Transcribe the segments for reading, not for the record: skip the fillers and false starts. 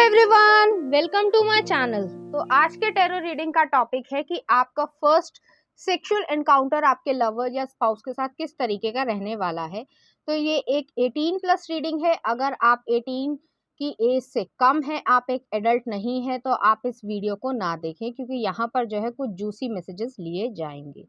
Everyone, welcome to my channel. तो आज के टैरो रीडिंग का टॉपिक है कि आपका फर्स्ट सेक्सुअल एनकाउंटर आपके लवर या स्पाउस के साथ किस तरीके का रहने वाला है। तो ये एक 18 प्लस रीडिंग है। अगर आप 18 की एज से कम है, आप एक एडल्ट नहीं है, तो आप इस वीडियो को ना देखें, क्योंकि यहाँ पर जो है कुछ जूसी मैसेजेस लिए जाएंगे।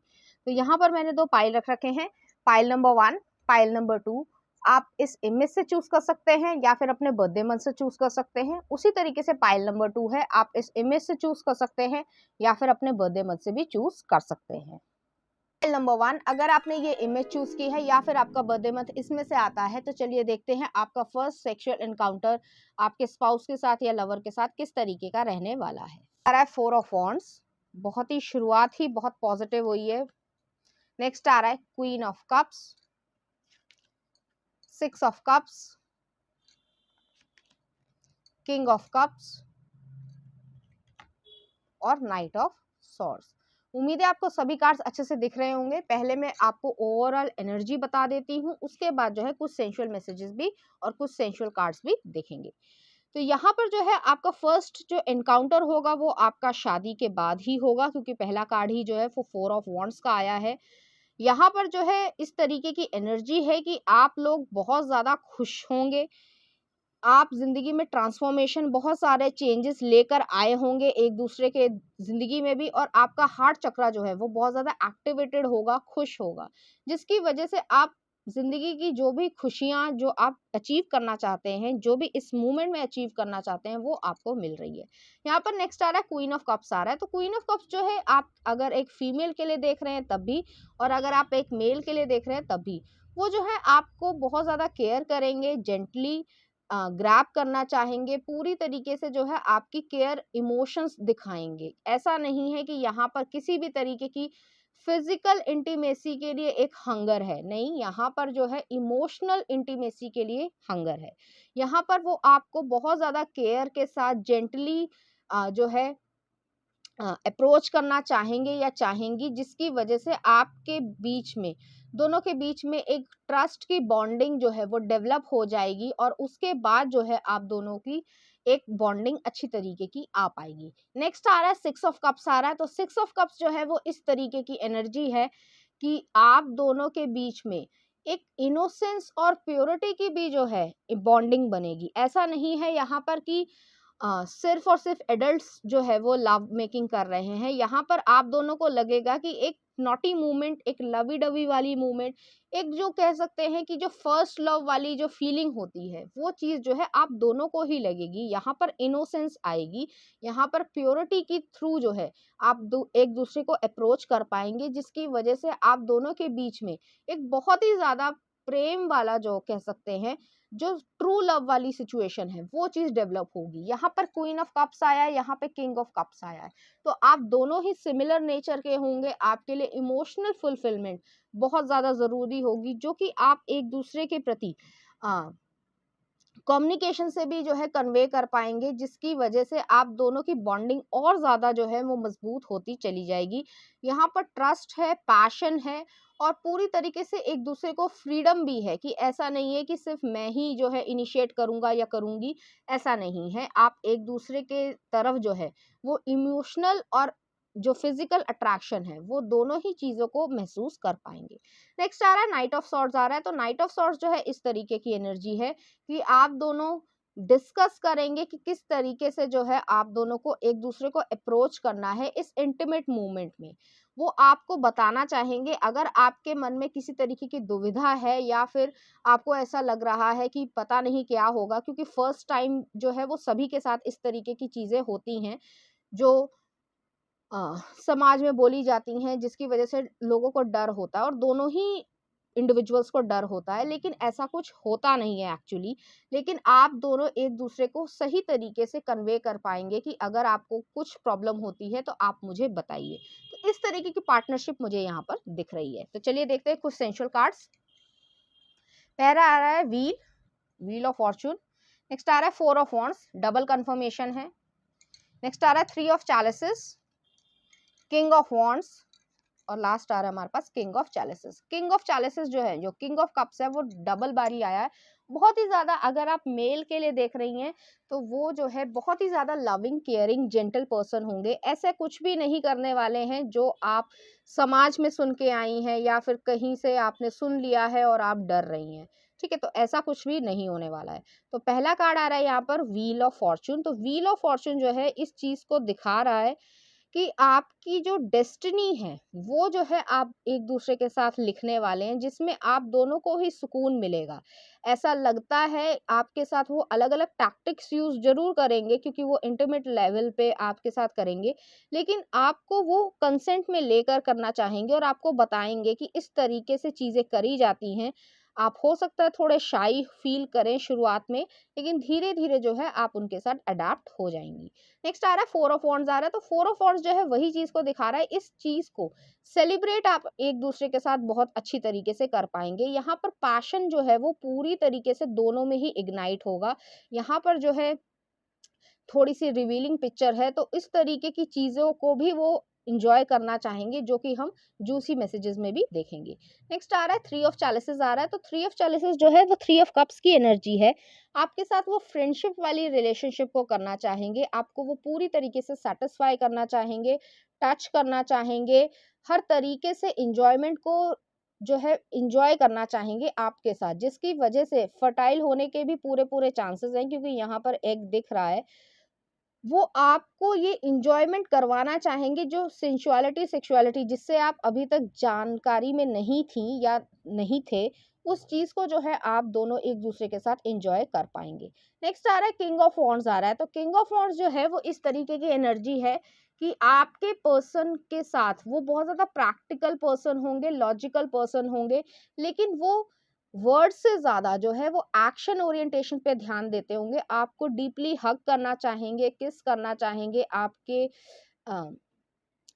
तो यहाँ पर मैंने दो पाइल रख रखे हैं, पाइल नंबर 1, पाइल नंबर 2। आप इस इमेज से चूज कर सकते हैं या फिर अपने बर्थडे मंथ से चूज कर सकते हैं। उसी तरीके से पाइल नंबर 2 है, आप इस इमेज से चूज कर सकते हैं या फिर अपने बर्थडे मंथ से भी चूज कर सकते हैं। पाइल नंबर 1, अगर आपने ये इमेज चूज की है या फिर आपका बर्थडे मंथ इसमें से आता है, तो चलिए देखते हैं आपका फर्स्ट सेक्सुअल एनकाउंटर आपके स्पाउस के साथ या लवर के साथ किस तरीके का रहने वाला है। आ रहा है 4 ऑफ वॉन्ड्स, बहुत ही शुरुआत ही बहुत पॉजिटिव हुई है। नेक्स्ट आ रहा है queen of cups, 6 of cups, king of cups और नाइट ऑफ सॉर्ड्स। उम्मीद है आपको सभी कार्ड्स अच्छे से दिख रहे होंगे। पहले मैं आपको ओवरऑल एनर्जी बता देती हूँ, उसके बाद जो है कुछ सेंशुअल मैसेजेस भी और कुछ सेंशुअल कार्ड्स भी देखेंगे। तो यहाँ पर जो है आपका फर्स्ट जो एनकाउंटर होगा वो आपका शादी के बाद ही होगा, क्योंकि पहला कार्ड ही जो है वो 4 ऑफ वॉन्ड्स का आया है। यहाँ पर जो है इस तरीके की एनर्जी है कि आप लोग बहुत ज्यादा खुश होंगे। आप जिंदगी में ट्रांसफॉर्मेशन, बहुत सारे चेंजेस लेकर आए होंगे एक दूसरे के जिंदगी में भी, और आपका हार्ट चक्रा जो है वो बहुत ज्यादा एक्टिवेटेड होगा, खुश होगा, जिसकी वजह से आप जिंदगी की जो भी खुशियां जो आप अचीव करना चाहते हैं, जो भी इस मूवमेंट में अचीव करना चाहते हैं, वो आपको मिल रही है। यहाँ पर नेक्स्ट आ रहा है क्वीन ऑफ कप्स आ रहा है। तो क्वीन ऑफ कप्स जो है, आप अगर एक फीमेल के लिए देख रहे हैं तब भी, और अगर आप एक मेल के लिए देख रहे हैं तब भी, वो जो है आपको बहुत ज्यादा केयर करेंगे, जेंटली ग्रैब करना चाहेंगे, पूरी तरीके से जो है आपकी केयर, इमोशंस दिखाएंगे। ऐसा नहीं है कि यहाँ पर किसी भी तरीके की फिजिकल इंटीमेसी के लिए एक हंगर है, नहीं, यहाँ पर जो है इमोशनल इंटीमेसी के लिए हंगर है। यहाँ पर वो आपको बहुत ज्यादा केयर के साथ जेंटली जो है अप्रोच करना चाहेंगे या चाहेंगी, जिसकी वजह से आपके बीच में, दोनों के बीच में एक ट्रस्ट की बॉन्डिंग जो है वो डेवलप हो जाएगी, और उसके बाद जो है आप दोनों की एक बॉन्डिंग अच्छी तरीके की आ पाएगी। नेक्स्ट आ रहा है 6 ऑफ कप्स आ रहा है। तो 6 ऑफ कप्स जो है वो इस तरीके की एनर्जी है कि आप दोनों के बीच में एक इनोसेंस और प्योरिटी की भी जो है बॉन्डिंग बनेगी। ऐसा नहीं है यहाँ पर कि सिर्फ और सिर्फ एडल्ट्स जो है वो लव मेकिंग कर रहे हैं। यहाँ पर आप दोनों को लगेगा कि एक नॉटी मूवमेंट, एक लवी डवी वाली मूवमेंट, एक जो कह सकते हैं कि जो फर्स्ट लव वाली जो फीलिंग होती है, वो चीज जो है आप दोनों को ही लगेगी। यहाँ पर इनोसेंस आएगी, यहाँ पर प्योरिटी की थ्रू जो है आप एक दूसरे को अप्रोच कर पाएंगे, जिसकी वजह से आप दोनों के बीच में एक बहुत ही ज्यादा प्रेम वाला जो कह सकते हैं, जो ट्रू लव वाली सिचुएशन है, वो चीज डेवलप होगी। यहाँ पर क्वीन ऑफ कप्स आया है, यहाँ पे किंग ऑफ कप्स आया है। तो आप दोनों ही सिमिलर नेचर के होंगे। आपके लिए इमोशनल फुलफिलमेंट बहुत ज्यादा जरूरी होगी, जो कि आप एक दूसरे के प्रति कम्युनिकेशन से भी जो है कन्वे कर पाएंगे, जिसकी वजह से आप दोनों की बॉन्डिंग और ज्यादा जो है वो मजबूत होती चली जाएगी। यहाँ पर ट्रस्ट है, पैशन है, और पूरी तरीके से एक दूसरे को फ्रीडम भी है, कि ऐसा नहीं है कि सिर्फ मैं ही जो है इनिशिएट करूंगा या करूंगी, ऐसा नहीं है। आप एक दूसरे के तरफ जो है वो इमोशनल और जो फिजिकल अट्रैक्शन है, वो दोनों ही चीजों को महसूस कर पाएंगे। नेक्स्ट आ रहा है नाइट ऑफ सॉर्ड्स आ रहा है। तो नाइट ऑफ सॉर्ड्स जो है इस तरीके की एनर्जी है कि आप दोनों डिस्कस करेंगे कि किस तरीके से जो है आप दोनों को एक दूसरे को अप्रोच करना है इस इंटीमेट मूवमेंट में। वो आपको बताना चाहेंगे, अगर आपके मन में किसी तरीके की दुविधा है या फिर आपको ऐसा लग रहा है कि पता नहीं क्या होगा, क्योंकि फर्स्ट टाइम जो है वो सभी के साथ इस तरीके की चीजें होती हैं जो समाज में बोली जाती हैं, जिसकी वजह से लोगों को डर होता है, और दोनों ही इंडिविजुअल्स को डर होता है, लेकिन ऐसा कुछ होता नहीं है एक्चुअली। लेकिन आप दोनों एक दूसरे को सही तरीके से कन्वे कर पाएंगे कि अगर आपको कुछ प्रॉब्लम होती है तो आप मुझे बताइए। तो इस तरीके की पार्टनरशिप मुझे यहाँ पर दिख रही है। तो चलिए देखते हैं कुछ सेंशुअल कार्ड्स। पहला आ रहा है wheel, wheel of fortune. Next आ रहा है 4 ऑफ वॉन्ड्स, डबल कंफर्मेशन है। नेक्स्ट आ रहा है 3 of chalices, king of wands, और लास्ट आ रहा है हमारे पास king of chalices. King of chalices जो है, जो किंग ऑफ कप्स है, वो डबल बारी आया है, बहुत ही ज़्यादा, अगर आप मेल के लिए देख रही हैं तो वो जो है बहुत ही ज़्यादा लविंग, केयरिंग, जेंटल पर्सन होंगे। ऐसे कुछ भी नहीं करने वाले हैं जो आप समाज में सुन के आई हैं या फिर कहीं से आपने सुन लिया है और आप डर रही हैं। ठीक है, तो ऐसा कुछ भी नहीं होने वाला है। तो पहला कार्ड आ रहा है यहाँ पर व्हील ऑफ फॉर्च्यून। तो व्हील ऑफ फॉर्च्यून जो है इस चीज़ को दिखा रहा है कि आपकी जो डेस्टिनी है वो जो है आप एक दूसरे के साथ लिखने वाले हैं, जिसमें आप दोनों को ही सुकून मिलेगा। ऐसा लगता है आपके साथ वो अलग अलग टैक्टिक्स यूज जरूर करेंगे, क्योंकि वो इंटीमेट लेवल पे आपके साथ करेंगे, लेकिन आपको वो कंसेंट में लेकर करना चाहेंगे और आपको बताएंगे कि इस तरीके से चीजें करी जाती हैं। आप हो सकता है थोड़े शाई फील करें शुरुआत में, लेकिन धीरे धीरे जो है आप उनके साथ अडेप्ट हो जाएंगी। नेक्स्ट आ रहा है फोर ऑफ वॉन्ड्स आ रहा है। तो फोर ऑफ वॉन्ड्स जो है वही चीज को दिखा रहा है, इस चीज को सेलिब्रेट आप एक दूसरे के साथ बहुत अच्छी तरीके से कर पाएंगे। यहाँ पर पैशन जो है वो पूरी तरीके से दोनों में ही इग्नाइट होगा। यहाँ पर जो है थोड़ी सी रिवीलिंग पिक्चर है, तो इस तरीके की चीजों को भी वो इंजॉय करना चाहेंगे, जो कि हम जूसी मैसेजेस में भी देखेंगे। नेक्स्ट आ रहा है थ्री ऑफ चैलिसेस आ रहा है। तो थ्री ऑफ चैलिसेस जो है वो थ्री ऑफ कप्स की एनर्जी है। आपके साथ वो फ्रेंडशिप वाली रिलेशनशिप को करना चाहेंगे, आपको वो पूरी तरीके से सेटिस्फाई करना चाहेंगे, टच करना चाहेंगे, हर तरीके से इंजॉयमेंट को जो है इंजॉय करना चाहेंगे आपके साथ, जिसकी वजह से फर्टाइल होने के भी पूरे पूरे चांसेस हैं, क्योंकि यहाँ पर एग दिख रहा है। वो आपको ये एन्जॉयमेंट करवाना चाहेंगे, जो सेंसुअलिटी, सेक्सुअलिटी जिससे आप अभी तक जानकारी में नहीं थी या नहीं थे, उस चीज़ को जो है आप दोनों एक-दूसरे के साथ एन्जॉय कर पाएँगे। नेक्स्ट आ रहा है किंग ऑफ वॉन्ड्स आ रहा है। तो किंग ऑफ वॉन्ड्स जो है वो इस तरीके की एनर्जी है कि आपके पर्सन के साथ वो बहुत ज़्यादा प्रैक्टिकल पर्सन होंगे, लॉजिकल पर्सन होंगे, लेकिन वो वर्ड से ज़्यादा जो है वो एक्शन ओरिएंटेशन पे ध्यान देते होंगे। आपको डीपली हग करना चाहेंगे, किस करना चाहेंगे, आपके अ,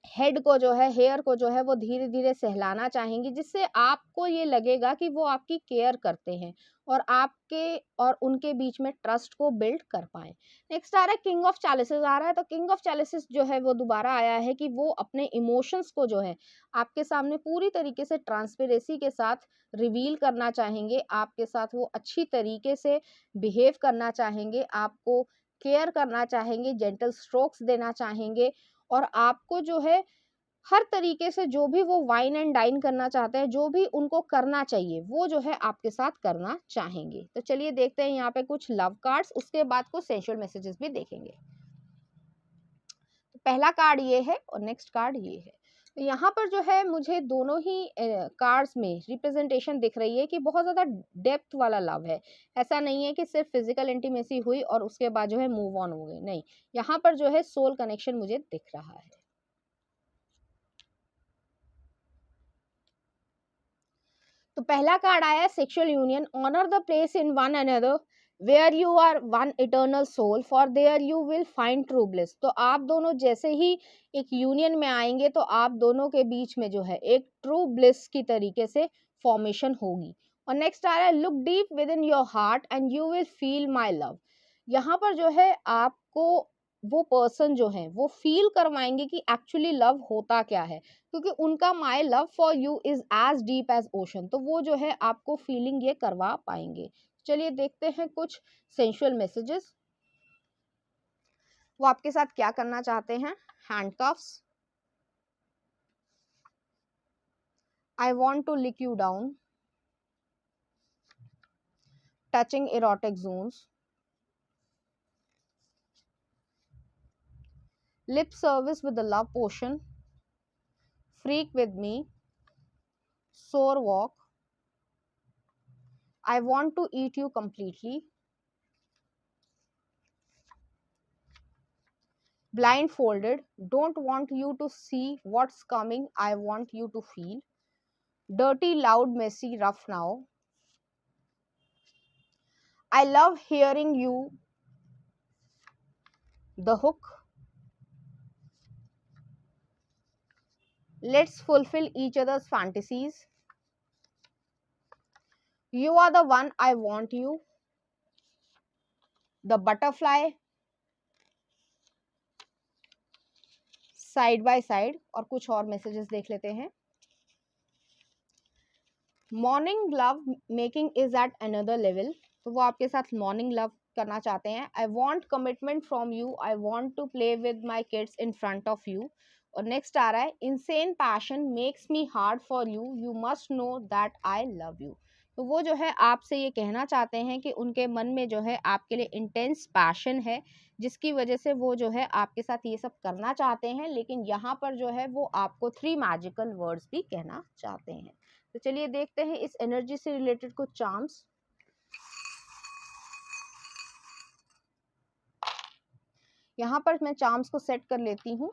हेड को जो है, हेयर को जो है वो धीरे-धीरे सहलाना चाहेंगी, जिससे आपको ये लगेगा कि वो आपकी केयर करते हैं और आपके और उनके बीच में ट्रस्ट को बिल्ड कर पाएँ। नेक्स्ट आ रहा है किंग ऑफ चैलिसेस आ रहा है। तो किंग ऑफ चैलिसेस जो है वो दोबारा आया है कि वो अपने इमोशंस को जो है आपके सामने पूरी तरीके से ट्रांसपेरेंसी के साथ रिवील करना चाहेंगे। आपके साथ वो अच्छी तरीके से बिहेव करना चाहेंगे, आपको केयर करना चाहेंगे, जेंटल स्ट्रोक्स देना चाहेंगे और आपको जो है हर तरीके से जो भी वो वाइन एंड डाइन करना चाहते हैं, जो भी उनको करना चाहिए, वो जो है आपके साथ करना चाहेंगे। तो चलिए देखते हैं यहाँ पे कुछ लव कार्ड्स, उसके बाद कुछ सेंसुअल मैसेजेस भी देखेंगे। तो पहला कार्ड ये है और नेक्स्ट कार्ड ये है। तो यहाँ पर जो है मुझे दोनों ही कार्ड्स में रिप्रेजेंटेशन दिख रही है कि बहुत ज़्यादा डेप्थ वाला लव है। ऐसा नहीं है कि सिर्फ फिजिकल इंटीमेसी हुई और उसके बाद जो है मूव ऑन हो गए, नहीं। यहाँ पर जो है सोल कनेक्शन मुझे दिख रहा है। तो पहला कार्ड आया है sexual union. Honour the place in one another where you are one eternal soul, for there you will find true bliss. तो आप दोनों जैसे ही एक यूनियन में आएंगे तो आप दोनों के बीच में जो है एक ट्रू ब्लिस की तरीके से फॉर्मेशन होगी। और नेक्स्ट आ रहा है look deep with in your heart and you will feel my love. यहाँ पर जो है आपको वो पर्सन जो है वो फील करवाएंगे कि एक्चुअली लव होता क्या है, क्योंकि उनका my love for you is as deep as ocean. तो वो जो है आपको फीलिंग ये करवा पाएंगे। चलिए देखते हैं कुछ सेंसुअल मैसेजेस, वो आपके साथ क्या करना चाहते हैं। Handcuffs, I want to lick you down, touching erotic zones, lip service with the love potion, freak with me, sore walk, I want to eat you completely, blindfolded, don't want you to see what's coming, I want you to feel, dirty, loud, messy, rough now, I love hearing you, the hook, let's fulfill each other's fantasies, you are the one, I want you, the butterfly, side by side. और कुछ और messages देख लेते हैं। Morning love making is at another level, तो वो आपके साथ मॉर्निंग लव करना चाहते हैं। I want commitment from you, I want to play with my kids in front of you. और नेक्स्ट आ रहा है insane passion makes me hard for you, you must know that I love you. तो वो जो है आपसे ये कहना चाहते हैं कि उनके मन में जो है आपके लिए इंटेंस पैशन है, जिसकी वजह से वो जो है आपके साथ ये सब करना चाहते हैं, लेकिन यहाँ पर जो है वो आपको 3 मैजिकल वर्ड्स भी कहना चाहते हैं। तो चलिए देखते हैं इस एनर्जी से रिलेटेड कुछ चार्म्स। यहाँ पर मैं चार्म्स को सेट कर लेती हूँ।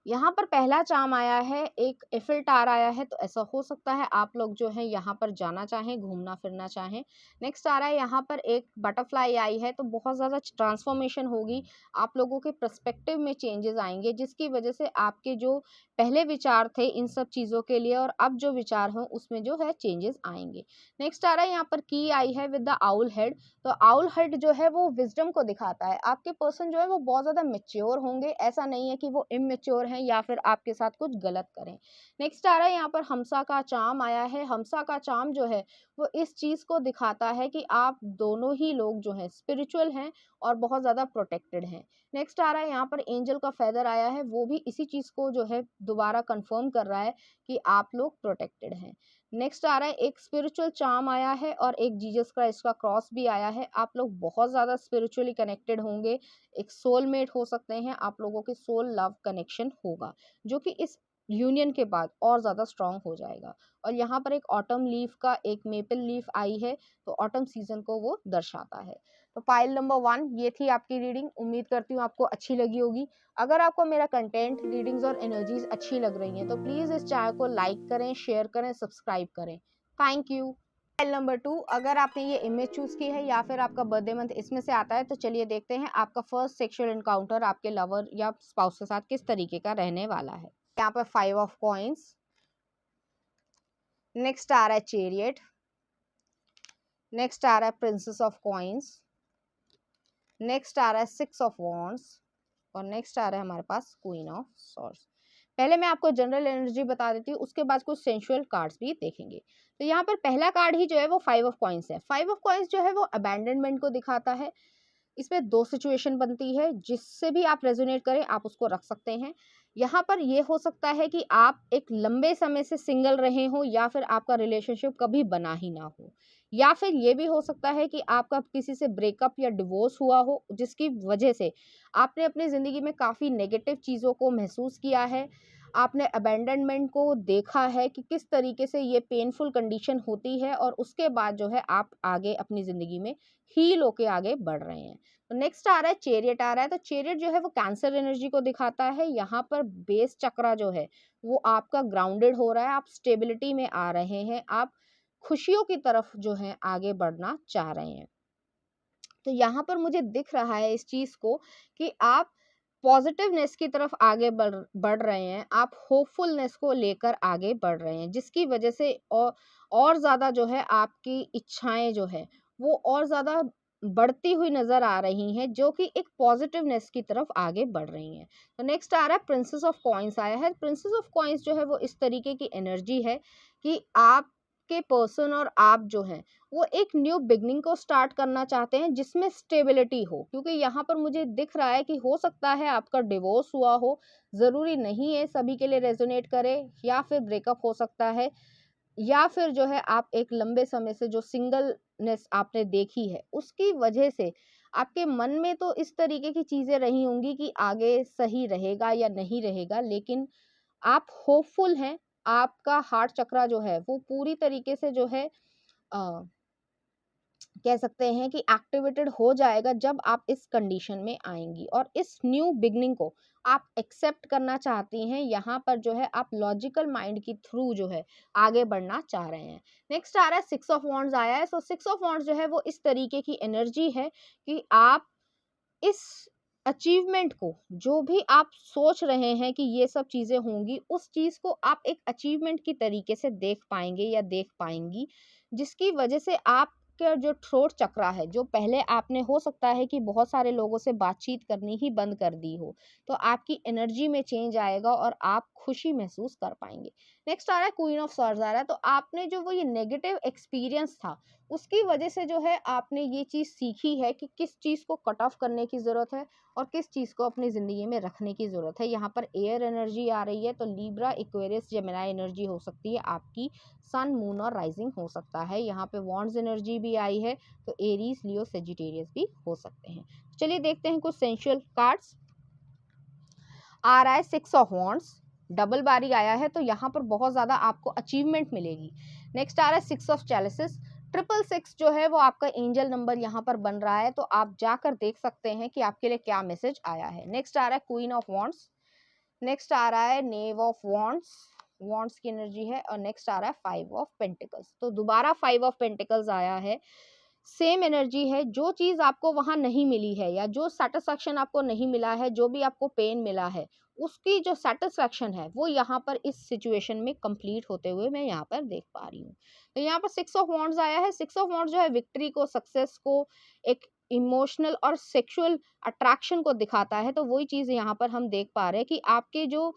यहाँ पर पहला चार्म आया है, एक एफिल टावर आया है, तो ऐसा हो सकता है आप लोग जो है यहाँ पर जाना चाहें, घूमना फिरना चाहें। नेक्स्ट आ रहा है यहाँ पर एक बटरफ्लाई आई है, तो बहुत ज़्यादा ट्रांसफॉर्मेशन होगी, आप लोगों के पर्सपेक्टिव में चेंजेस आएंगे, जिसकी वजह से आपके जो पहले विचार थे इन सब चीज़ों के लिए और अब जो विचार हों उसमें जो है चेंजेस आएंगे। नेक्स्ट आ रहा है यहाँ पर की आई है विद द आउल हेड, तो आउल हेड जो है वो विजडम को दिखाता है। आपके पर्सन जो है वो बहुत ज़्यादा मेच्योर होंगे, ऐसा नहीं है कि वो इमेच्योर हैं या फिर आपके साथ कुछ गलत करें। नेक्स्ट आ रहा है यहाँ पर हमसा का चार्म आया है। हमसा का चार्म जो है वो इस चीज़ को दिखाता है कि आप दोनों ही लोग जो हैं स्पिरिचुअल हैं और बहुत ज़्यादा प्रोटेक्टेड हैं। नेक्स्ट आ रहा है यहाँ पर एंजल का फेदर आया है, वो भी इसी चीज़ को जो है दोबारा कंफर्म कर रहा है कि आप लोग प्रोटेक्टेड हैं। नेक्स्ट आ रहा है एक स्पिरिचुअल चार्म आया है और एक जीसस क्राइस्ट का क्रॉस भी आया है। आप लोग बहुत ज़्यादा स्पिरिचुअली कनेक्टेड होंगे, एक सोलमेट हो सकते हैं, आप लोगों के सोल लव कनेक्शन होगा जो कि इस यूनियन के बाद और ज़्यादा स्ट्रॉन्ग हो जाएगा। और यहाँ पर एक ऑटम लीफ का एक मेपल लीफ आई है, तो ऑटम सीजन को वो दर्शाता है। तो पाइल नंबर 1 ये थी आपकी रीडिंग, उम्मीद करती हूँ आपको अच्छी लगी होगी। अगर आपको मेरा कंटेंट, रीडिंग्स और एनर्जीज अच्छी लग रही हैं तो प्लीज़ इस चैनल को लाइक करें, शेयर करें, सब्सक्राइब करें। Thank you. फाइल नंबर 2, अगर आपने ये इमेज चूज की है या फिर आपका बर्थडे मंथ इसमें से आता है तो चलिए देखते हैं आपका फर्स्ट सेक्सुअल एनकाउंटर आपके लवर या स्पाउस के साथ किस तरीके का रहने वाला है। यहाँ पर 5 ऑफ कॉइंस, नेक्स्ट आ रहा है चैरियट, नेक्स्ट आ रहा है प्रिंसेस ऑफ कॉइंस, नेक्स्ट आ रहा है 6 ऑफ वॉन्ड्स और नेक्स्ट आ रहा है हमारे पास क्वीन ऑफ सॉर्ड्स। पहले मैं आपको जनरल एनर्जी बता देती हूँ, उसके बाद कुछ सेंसुअल कार्ड्स भी देखेंगे। तो यहाँ पर पहला कार्ड ही जो है वो 5 ऑफ कॉइंस है। 5 ऑफ कॉइंस जो है वो अबैंडनमेंट को दिखाता है। इसमें 2 सिचुएशन बनती है, जिससे भी आप रेजोनेट करें आप उसको रख सकते हैं। यहाँ पर ये हो सकता है कि आप एक लंबे समय से सिंगल रहे हो या फिर आपका रिलेशनशिप कभी बना ही ना हो, या फिर ये भी हो सकता है कि आपका किसी से ब्रेकअप या डिवोर्स हुआ हो, जिसकी वजह से आपने अपनी ज़िंदगी में काफ़ी नेगेटिव चीज़ों को महसूस किया है। आपने अबैंडनमेंट को देखा है कि किस तरीके से ये पेनफुल कंडीशन होती है और उसके बाद जो है आप आगे अपनी ज़िंदगी में हील होके आगे बढ़ रहे हैं। तो नेक्स्ट आ रहा है चैरियट आ रहा है, तो चैरियट जो है वो कैंसर एनर्जी को दिखाता है। यहाँ पर बेस चक्रा जो है वो आपका ग्राउंडेड हो रहा है, आप स्टेबिलिटी में आ रहे हैं, आप खुशियों की तरफ जो है आगे बढ़ना चाह रहे हैं। तो यहाँ पर मुझे दिख रहा है इस चीज़ को कि आप पॉजिटिवनेस की तरफ आगे बढ़ रहे हैं, आप होपफुलनेस को लेकर आगे बढ़ रहे हैं, जिसकी वजह से और ज़्यादा जो है आपकी इच्छाएं जो है वो और ज़्यादा बढ़ती हुई नज़र आ रही हैं, जो कि एक पॉजिटिवनेस की तरफ आगे बढ़ रही हैं। तो नेक्स्ट आ रहा है प्रिंसेस ऑफ कॉइंस आया है। प्रिंसेस ऑफ कॉइंस जो है वो इस तरीके की एनर्जी है कि आपके पर्सन और आप जो हैं वो एक न्यू बिगनिंग को स्टार्ट करना चाहते हैं, जिसमें स्टेबिलिटी हो, क्योंकि यहाँ पर मुझे दिख रहा है कि हो सकता है आपका डिवोर्स हुआ हो, ज़रूरी नहीं है सभी के लिए रेजोनेट करे, या फिर ब्रेकअप हो सकता है, या फिर जो है आप एक लंबे समय से जो सिंगलनेस आपने देखी है उसकी वजह से आपके मन में तो इस तरीके की चीज़ें रही होंगी कि आगे सही रहेगा या नहीं रहेगा, लेकिन आप होपफुल हैं। आपका हार्ट चक्रा जो है वो पूरी तरीके से जो है कह सकते हैं कि एक्टिवेटेड हो जाएगा जब आप इस कंडीशन में आएंगी और इस न्यू बिगनिंग को आप एक्सेप्ट करना चाहती हैं। यहाँ पर जो है आप लॉजिकल माइंड की थ्रू जो है आगे बढ़ना चाह रहे हैं। नेक्स्ट आ रहा है 6 ऑफ वॉन्ड्स आया है। सो 6 ऑफ वॉन्ड्स जो है वो इस तरीके की एनर्जी है कि आप इस अचीवमेंट को, जो भी आप सोच रहे हैं कि ये सब चीज़ें होंगी, उस चीज़ को आप एक अचीवमेंट की तरीके से देख पाएंगे या देख पाएंगी, जिसकी वजह से आप आपका जो थ्रोट चक्रा है, जो पहले आपने हो सकता है कि बहुत सारे लोगों से बातचीत करनी ही बंद कर दी हो, तो आपकी एनर्जी में चेंज आएगा और आप खुशी महसूस कर पाएंगे। नेक्स्ट आ रहा है क्वीन ऑफ सॉर्ड्स आ रहा है, तो आपने जो वो ये नेगेटिव एक्सपीरियंस था, उसकी वजह से जो है आपने ये चीज़ सीखी है कि किस चीज़ को कट ऑफ करने की ज़रूरत है और किस चीज़ को अपनी ज़िंदगी में रखने की ज़रूरत है। यहाँ पर एयर एनर्जी आ रही है, तो लिब्रा, एक्वेरियस, जेमिनी एनर्जी हो सकती है आपकी, सन, मून और राइजिंग हो सकता है। यहाँ पे वॉन्ड्स एनर्जी भी आई है, तो एरीज, लियो, सेजिटेरियस भी हो सकते हैं। चलिए देखते हैं कुछ सेंशुअल कार्ड्स। आ रहा है 6 ऑफ वॉन्ड्स, डबल बारी आया है, तो यहाँ पर बहुत ज़्यादा आपको अचीवमेंट मिलेगी। नेक्स्ट आ रहा है 6 ऑफ चैलिसेस, 666 जो है वो आपका एंजल नंबर यहाँ पर बन रहा है, तो आप जाकर देख सकते हैं कि आपके लिए क्या मैसेज आया है। नेक्स्ट आ रहा है क्वीन ऑफ वॉन्ड्स, नेक्स्ट आ रहा है नेव ऑफ वॉन्ड्स, वॉन्ड्स की एनर्जी है, और नेक्स्ट आ रहा है 5 ऑफ पेंटिकल्स। तो दोबारा 5 ऑफ पेंटिकल्स आया है, सेम एनर्जी है। जो चीज आपको वहां नहीं मिली है या जो सेटिस्फैक्शन आपको नहीं मिला है, जो भी आपको पेन मिला है, उसकी जो सेटिस्फैक्शन है वो यहाँ पर इस सिचुएशन में कंप्लीट होते हुए मैं यहाँ पर देख पा रही हूँ। तो यहाँ पर 6 ऑफ वॉन्ड्स आया है। 6 ऑफ वॉन्ड्स जो है विक्ट्री को, सक्सेस को, एक इमोशनल और सेक्सुअल अट्रैक्शन को दिखाता है। तो वही चीज यहाँ पर हम देख पा रहे हैं कि आपके जो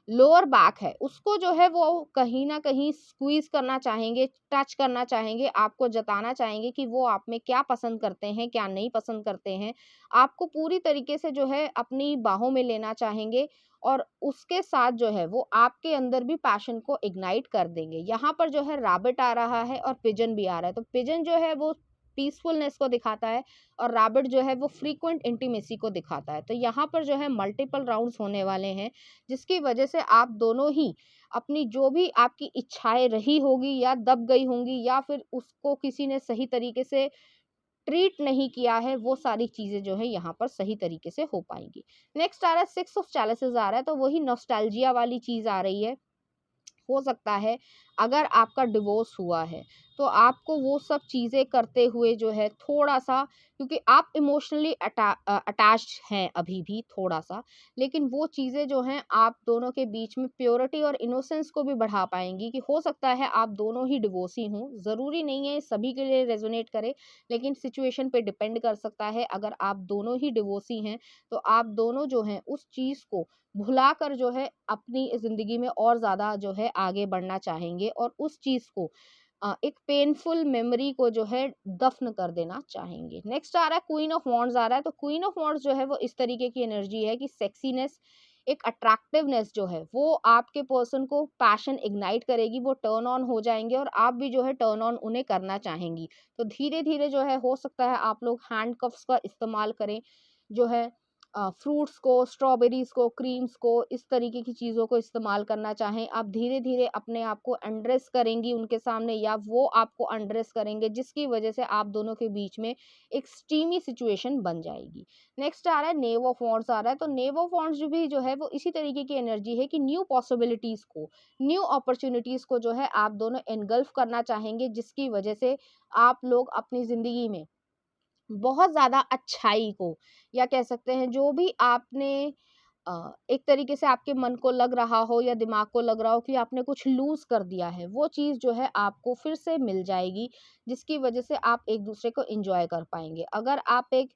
लोअर बैक है उसको जो है वो कहीं ना कहीं स्क्वीज करना चाहेंगे, टच करना चाहेंगे, आपको जताना चाहेंगे कि वो आप में क्या पसंद करते हैं, क्या नहीं पसंद करते हैं। आपको पूरी तरीके से जो है अपनी बाहों में लेना चाहेंगे, और उसके साथ जो है वो आपके अंदर भी पैशन को इग्नाइट कर देंगे। यहाँ पर जो है रैबिट आ रहा है और पिजन भी आ रहा है, तो पिजन जो है वो पीसफुलनेस को दिखाता है और रैबिट जो है वो फ्रीक्वेंट इंटीमेसी को दिखाता है। तो यहाँ पर जो है मल्टीपल राउंड्स होने वाले हैं, जिसकी वजह से आप दोनों ही अपनी जो भी आपकी इच्छाएं रही होगी या दब गई होंगी या फिर उसको किसी ने सही तरीके से ट्रीट नहीं किया है, वो सारी चीजें जो है यहाँ पर सही तरीके से हो पाएंगी। नेक्स्ट आ रहा है 6 ऑफ चैलिसेस आ रहा है, तो वही नॉस्टैल्जिया वाली चीज आ रही है। हो सकता है अगर आपका डिवोर्स हुआ है, तो आपको वो सब चीज़ें करते हुए जो है थोड़ा सा, क्योंकि आप इमोशनली अटैच्ड हैं अभी भी थोड़ा सा, लेकिन वो चीज़ें जो हैं आप दोनों के बीच में प्योरिटी और इनोसेंस को भी बढ़ा पाएंगी। कि हो सकता है आप दोनों ही डिवोर्सी हों, ज़रूरी नहीं है सभी के लिए रेजोनेट करे, लेकिन सिचुएशन पे डिपेंड कर सकता है। अगर आप दोनों ही डिवोर्सी हैं, तो आप दोनों जो हैं उस चीज़ को भुलाकर जो है अपनी ज़िंदगी में और ज़्यादा जो है आगे बढ़ना चाहेंगे, और उस चीज़ को एक पेनफुल मेमोरी को जो है दफ़्न कर देना चाहेंगे। नेक्स्ट आ रहा है क्वीन ऑफ वॉन्ड्स आ रहा है, तो क्वीन ऑफ वॉन्ड्स जो है वो इस तरीके की एनर्जी है कि सेक्सीनेस, एक अट्रैक्टिवनेस जो है वो आपके पर्सन को पैशन इग्नाइट करेगी, वो टर्न ऑन हो जाएंगे और आप भी जो है टर्न ऑन उन्हें करना चाहेंगी। तो धीरे धीरे जो है हो सकता है आप लोग हैंडकफ्स का इस्तेमाल करें, जो है फ्रूट्स को, स्ट्रॉबेरीज को, क्रीम्स को, इस तरीके की चीज़ों को इस्तेमाल करना चाहें। आप धीरे धीरे अपने आप को अनड्रेस करेंगी उनके सामने, या वो आपको अनड्रेस करेंगे, जिसकी वजह से आप दोनों के बीच में एक स्टीमी सिचुएशन बन जाएगी। नेक्स्ट आ रहा है नेव ऑफ वॉन्ड्स आ रहा है, तो नेव ऑफ वॉन्ड्स जो भी जो है वो इसी तरीके की एनर्जी है कि न्यू पॉसिबिलिटीज को, न्यू अपॉर्चुनिटीज को जो है आप दोनों एनगल्फ करना चाहेंगे, जिसकी वजह से आप लोग अपनी जिंदगी में बहुत ज़्यादा अच्छाई को, या कह सकते हैं जो भी आपने एक तरीके से आपके मन को लग रहा हो या दिमाग को लग रहा हो कि आपने कुछ लूज़ कर दिया है, वो चीज़ जो है आपको फिर से मिल जाएगी, जिसकी वजह से आप एक दूसरे को एंजॉय कर पाएंगे। अगर आप एक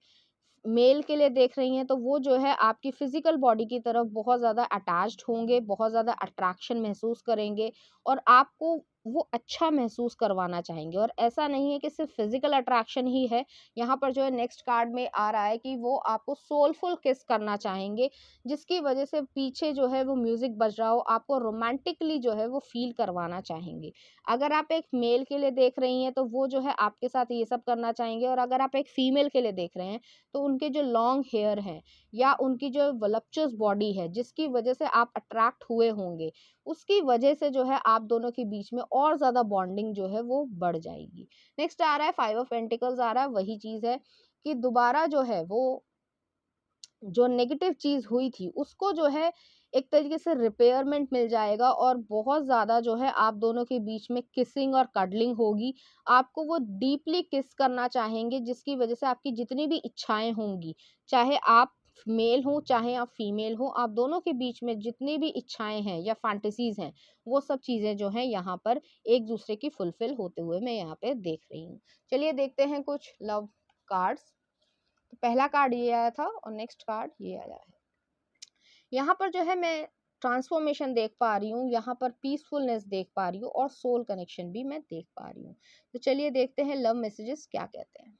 मेल के लिए देख रही हैं, तो वो जो है आपकी फिजिकल बॉडी की तरफ बहुत ज़्यादा अटैच्ड होंगे, बहुत ज़्यादा अट्रैक्शन महसूस करेंगे, और आपको वो अच्छा महसूस करवाना चाहेंगे। और ऐसा नहीं है कि सिर्फ फिजिकल अट्रैक्शन ही है, यहाँ पर जो है नेक्स्ट कार्ड में आ रहा है कि वो आपको सोलफुल किस करना चाहेंगे, जिसकी वजह से पीछे जो है वो म्यूजिक बज रहा हो, आपको रोमांटिकली जो है वो फील करवाना चाहेंगे। अगर आप एक मेल के लिए देख रही हैं, तो वो जो है आपके साथ ये सब करना चाहेंगे, और अगर आप एक फीमेल के लिए देख रहे हैं, तो उनके जो लॉन्ग हेयर हैं या उनकी जो वलप्चुअस बॉडी है, जिसकी वजह से आप अट्रैक्ट हुए होंगे, उसकी वजह से जो है आप दोनों के बीच में और ज़्यादा बॉन्डिंग जो है वो बढ़ जाएगी। नेक्स्ट आ रहा है 5 ऑफ पेंटिकल्स आ रहा है, वही चीज़ है कि दोबारा जो है वो जो नेगेटिव चीज़ हुई थी उसको जो है एक तरीके से रिपेयरमेंट मिल जाएगा, और बहुत ज़्यादा जो है आप दोनों के बीच में किसिंग और कडलिंग होगी। आपको वो डीपली किस करना चाहेंगे, जिसकी वजह से आपकी जितनी भी इच्छाएं होंगी, चाहे आप मेल हो चाहे आप फीमेल हो, आप दोनों के बीच में जितनी भी इच्छाएं हैं या फैंटेसीज हैं, वो सब चीज़ें जो हैं यहाँ पर एक दूसरे की फुलफिल होते हुए मैं यहाँ पे देख रही हूँ। चलिए देखते हैं कुछ लव कार्ड्स। तो पहला कार्ड ये आया था और नेक्स्ट कार्ड ये आया है। यहाँ पर जो है मैं ट्रांसफॉर्मेशन देख पा रही हूँ, यहाँ पर पीसफुलनेस देख पा रही हूँ और सोल कनेक्शन भी मैं देख पा रही हूँ। तो चलिए देखते हैं लव मैसेजेस क्या कहते हैं।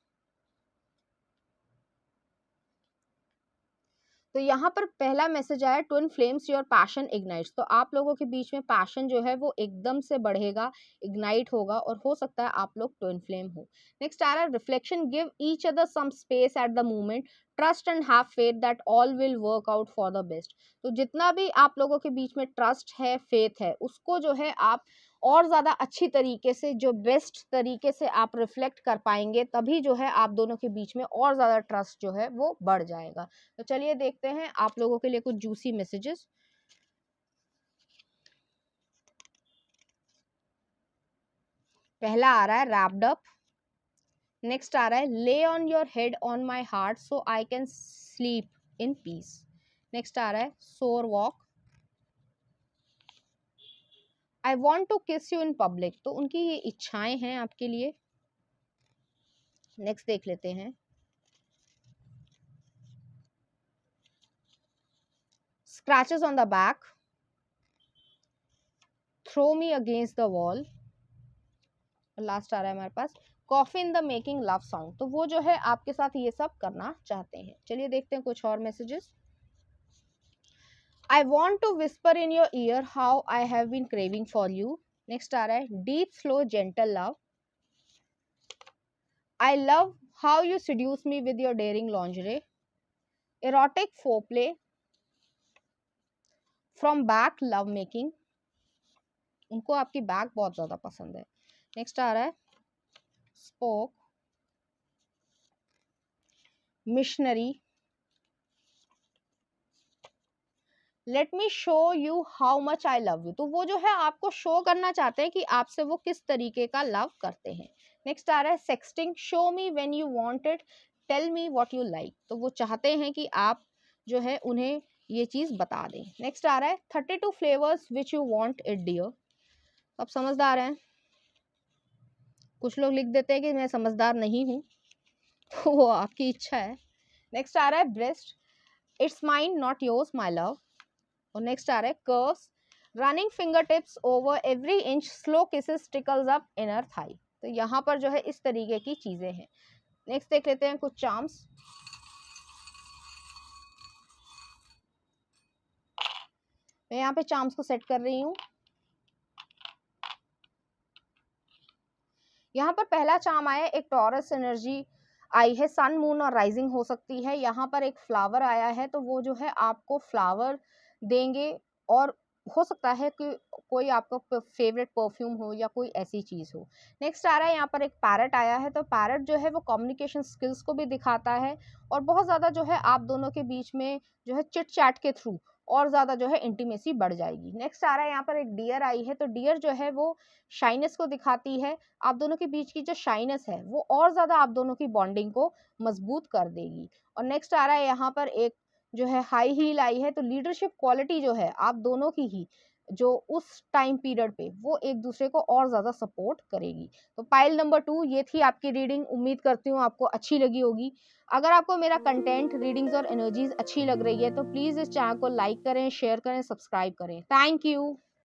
तो यहाँ पर पहला मैसेज आया, twin flames your passion ignites. तो आप लोगों के बीच में पैशन जो है वो एकदम से बढ़ेगा, इग्नाइट होगा और हो सकता है आप लोग ट्विन फ्लेम हो। नेक्स्ट आ रहा है, reflection, give each other some space at the moment, trust and have faith that all will work out for the best. तो जितना भी आप लोगों के बीच में ट्रस्ट है, फेथ है, उसको जो है आप और ज़्यादा अच्छी तरीके से, जो बेस्ट तरीके से आप रिफ्लेक्ट कर पाएंगे, तभी जो है आप दोनों के बीच में और ज़्यादा ट्रस्ट जो है वो बढ़ जाएगा। तो चलिए देखते हैं आप लोगों के लिए कुछ जूसी मैसेजेस। पहला आ रहा है रैप्ड अप। नेक्स्ट आ रहा है, lay on your head on my heart so I can sleep in peace. Next आ रहा है sore walk. I want to kiss you in public. तो उनकी ये इच्छाएं हैं आपके लिए। नेक्स्ट देख लेते हैं, scratches on the back, throw me against the wall. Last आ रहा है हमारे पास, coffee in the making love song. तो वो जो है आपके साथ ये सब करना चाहते हैं। चलिए देखते हैं कुछ और messages. I want to whisper in your ear how I have been craving for you. Next आ रहा है, deep, slow, gentle love. I love how you seduce me with your daring lingerie. Erotic foreplay. From back love making. उनको आपकी back बहुत ज़्यादा पसंद है। Next आ रहा है, spoke, missionary. Let me show you how much I love you. तो वो जो है आपको शो करना चाहते हैं कि आपसे वो किस तरीके का लव करते हैं। नेक्स्ट आ रहा है, sexting, show me when you want it, tell me what you like. तो वो चाहते हैं कि आप जो है उन्हें ये चीज़ बता दें। नेक्स्ट आ रहा है, 32 flavours which you want it dear. आप समझदार हैं। कुछ लोग लिख देते हैं कि मैं समझदार नहीं हूँ, तो वो आपकी इच्छा है। नेक्स्ट आ रहा है, breast, its mine not yours my love. और नेक्स्ट आ रहा है, curves, running finger tips over every inch, slow kisses tickles up inner thigh. तो यहाँ पर जो है इस तरीके की चीजें हैं। नेक्स्ट देख लेते हैं कुछ चार्म्स। मैं यहाँ पे चार्म्स को सेट कर रही हूँ। यहाँ पर पहला चार्म आया, एक टॉरस एनर्जी आई है, सन मून और राइजिंग हो सकती है। यहाँ पर एक फ्लावर आया है, तो वो जो है आपको फ्लावर देंगे और हो सकता है कि कोई आपका फेवरेट परफ्यूम हो या कोई ऐसी चीज़ हो। नेक्स्ट आ रहा है, यहाँ पर एक पैरट आया है। तो पैरट जो है वो कम्युनिकेशन स्किल्स को भी दिखाता है और बहुत ज़्यादा जो है आप दोनों के बीच में जो है चिट चैट के थ्रू और ज़्यादा जो है इंटीमेसी बढ़ जाएगी। नेक्स्ट आ रहा है, यहाँ पर एक डियर आई है। तो डियर जो है वो शाइनेस को दिखाती है। आप दोनों के बीच की जो शाइनेस है वो और ज़्यादा आप दोनों की बॉन्डिंग को मजबूत कर देगी। और नेक्स्ट आ रहा है, यहाँ पर एक जो है हाई हील आई है। तो लीडरशिप क्वालिटी जो है आप दोनों की ही जो उस टाइम पीरियड पे वो एक दूसरे को और ज़्यादा सपोर्ट करेगी। तो पाइल नंबर 2 ये थी आपकी रीडिंग। उम्मीद करती हूँ आपको अच्छी लगी होगी। अगर आपको मेरा कंटेंट, रीडिंग्स और एनर्जीज अच्छी लग रही है तो प्लीज़ इस चैनल को लाइक करें, शेयर करें, सब्सक्राइब करें। Thank you.